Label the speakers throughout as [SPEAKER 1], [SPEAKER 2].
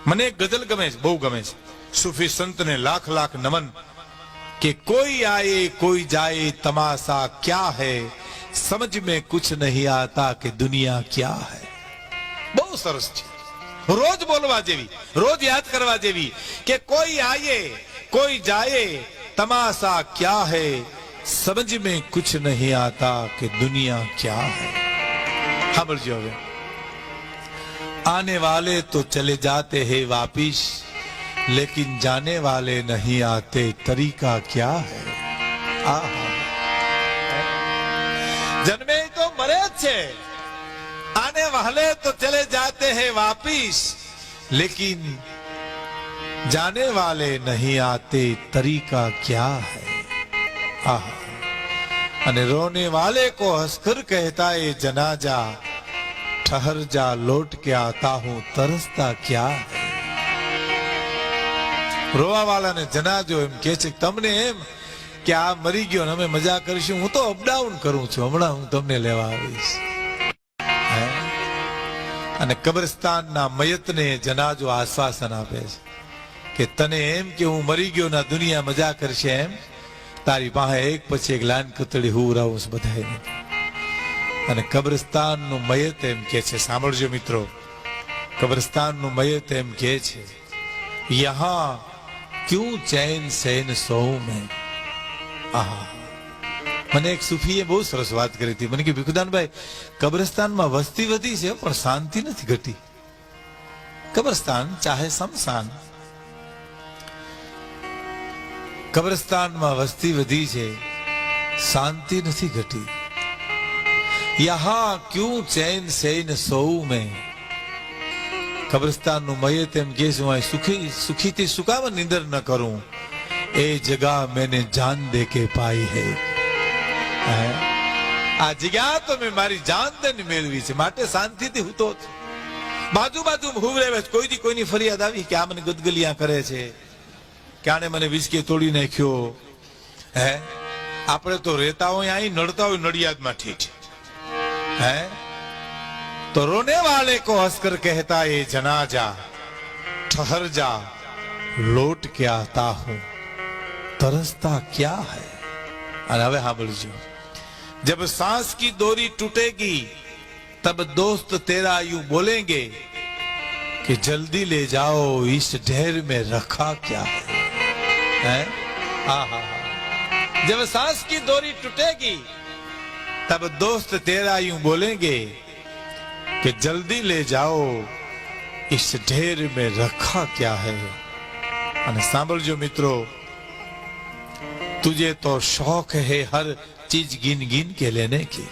[SPEAKER 1] મને એક ગઝલ ગમે છે, બહુ ગમે છે। सूफी संत ने लाख लाख नमन कि कोई आए कोई जाए तमाशा क्या है, समझ में कुछ नहीं आता कि दुनिया क्या है। બહુ સરસ છે, રોજ બોલવા જેવી, રોજ યાદ કરવા જેવી કે કોઈ આયે કોઈ જાયે तमाशा क्या है, समझ में कुछ नहीं आता कि दुनिया क्या है। સાંભળજો હવે, आने वाले तो चले जाते हैं वापिस, लेकिन जाने वाले नहीं आते, तरीका क्या है। जन्मे तो मरे छे, आने वाले तो चले जाते हैं वापिस, लेकिन जाने वाले नहीं आते, तरीका क्या है। अने रोने वाले को हंसकर कहता है जनाजा, ठहर जा लौट के आता हूं, तरसता क्या है। रोवा वाला ने जनाजो एम के छे तमने एम कि आ मरी गयो ने અમે મજા કરીશું, હું તો અપડાઉન કરું છું, હમણાં હું તમને લેવા આવીશ। અને કબ્રસ્તાનના મયતને જનાજો આશ્વાસન આપે છે કે તને એમ કે હું મરી ગયો ના દુનિયા મજા કરશે એમ, તારી પાસે એક પછી એક લાન કતડી હુરાવું છું બધાને। અને કબ્રસ્તાનનું મયત એમ કે છે, સાંભળજો મિત્રો, કબ્રસ્તાનનું મયત એમ કે છે, યહાં क्यों चैन सैन सोऊं मैं। મને એક સૂફીએ બહુ સરસ વાત કરી હતી, મને કે ભીખુદાનભાઈ કબ્રસ્તાનમાં વસ્તી વધી છે પણ શાંતિ નથી ઘટી। કબ્રસ્તાન ચાહે શમશાન, કબ્રસ્તાનમાં વસ્તી વધી છે, શાંતિ નથી ઘટી। યહાં ક્યું ચૈન સૈન સોઉં मैं, કબ્રસ્તાનનું મયત એમ કે હું સુખીથી સુકામ નિંદર ન કરું, એ જગા મેને જાન દે કે પાઈ હૈ। આ જગ્યા તો મેં મારી જાન દઈને મેળવી છે, માટે શાંતિથી હૂતો છું। બાજુ બાજુ હુવરે કોઈની કોઈની ફરિયાદ આવી કે આ મને ગદગલિયા કરે છે, કે આને મને વિસ્કી તોડી નાખ્યો। હે આપણે તો રહેતા હોય અહીં, નડતા હોય નડિયાદમાં ઠીઠ। હે तो रोने वाले को हंसकर कहता है जनाजा, ठहर जा लौट के आता हूं, तरसता क्या है। और હવે સાંભળજો, जब सांस की डोरी टूटेगी तब दोस्त तेरा यूं बोलेंगे कि जल्दी ले जाओ इस ढेर में रखा क्या है। जब सांस की डोरी टूटेगी तब दोस्त तेरा यूं बोलेंगे कि जल्दी ले जाओ इस ढेर में रखा क्या है। અને સાંભળજો મિત્રો, तुझे तो शौक है हर चीज गिन गिन के लेने की,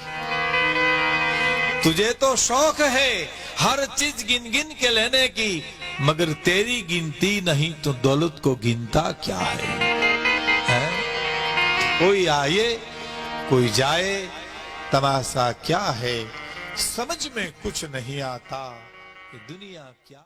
[SPEAKER 1] तुझे तो शौक है हर चीज गिन गिन के लेने की, मगर तेरी गिनती नहीं तो दौलत को गिनता क्या है। कोई आए कोई जाए तमाशा क्या है, समझ में कुछ नहीं आता कि दुनिया क्या।